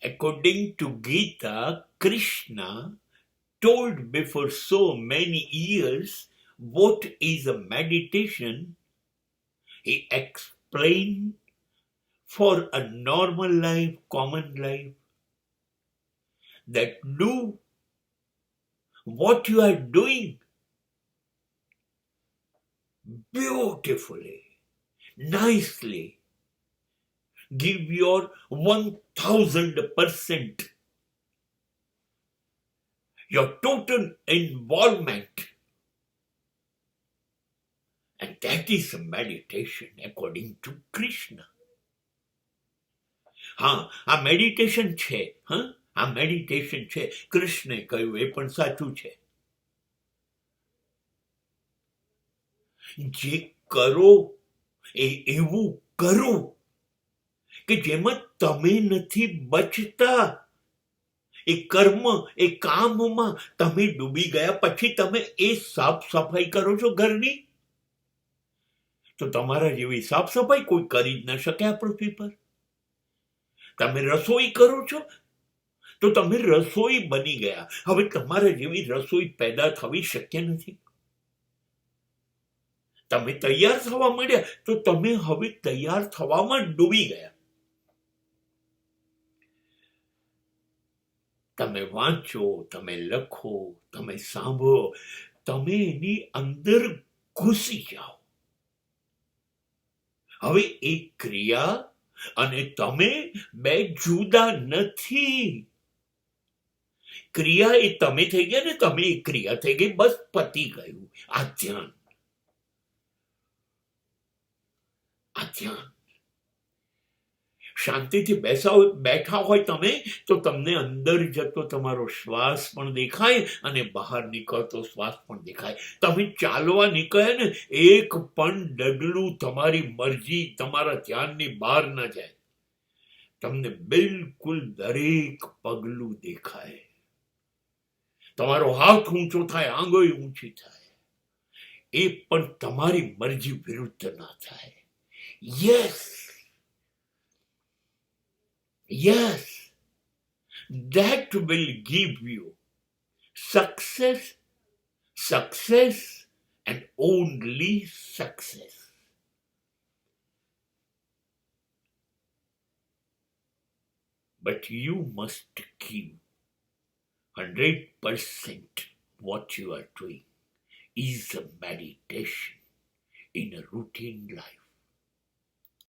According to Gita, Krishna told before so many years what is a meditation. He explained for a normal life, common life, that do what you are doing beautifully, nicely. Give your 1000%, your total involvement. And that is a meditation according to Krishna. આ meditation છે. આ meditation છે. કૃષ્ણે કહ્યું એ પણ સાચું છે. જે કરો એ એવું કરો કે જેમાં તમે નથી બચતા. એ કર્મ, એ કામમાં તમે ડૂબી ગયા પછી તમે એ સાફ સફાઈ કરો છો ઘરની, તો તમારા જેવી સાફ સફાઈ કોઈ કરી જ ન શકે આ પૃથ્વી પર. તમે રસોઈ કરો છો તો તમે રસોઈ બની ગયા. હવે તમારા જેવી રસોઈ પેદા થવી શક્ય નથી. તમે તૈયાર થવા માંડ્યા તો તમે હવે તૈયાર થવામાં ડૂબી ગયા. તમે વાંચો, તમે લખો, તમે સાંભળો, તમે એની અંદર ઘૂસી જાઓ. હવે એ ક્રિયા અને તમે બે જુદા નથી. ક્રિયા એ તમે થઈ ગયા ને તમે એ ક્રિયા થઈ ગઈ, બસ પતી ગયું. આ ધ્યાન, આ ધ્યાન. શાંતિથી બેઠા હોય તમે તો તમને અંદર જતો તમારો શ્વાસ પણ દેખાય અને બહાર નીકળતો શ્વાસ પણ દેખાય. તમે ચાલવા નીકળ્યા ને એક પણ ડગલું તમારી મરજી, તમારા ધ્યાનની બહાર ન જાય. તમને બિલકુલ દરેક પગલું દેખાય. તમારો હાથ ઊંચો થાય, આંગળી ઊંચી થાય, એ પણ તમારી મરજી વિરુદ્ધ ના થાય. Yes, that will give you success and only success. But you must give 100%. What you are doing is a meditation in a routine life.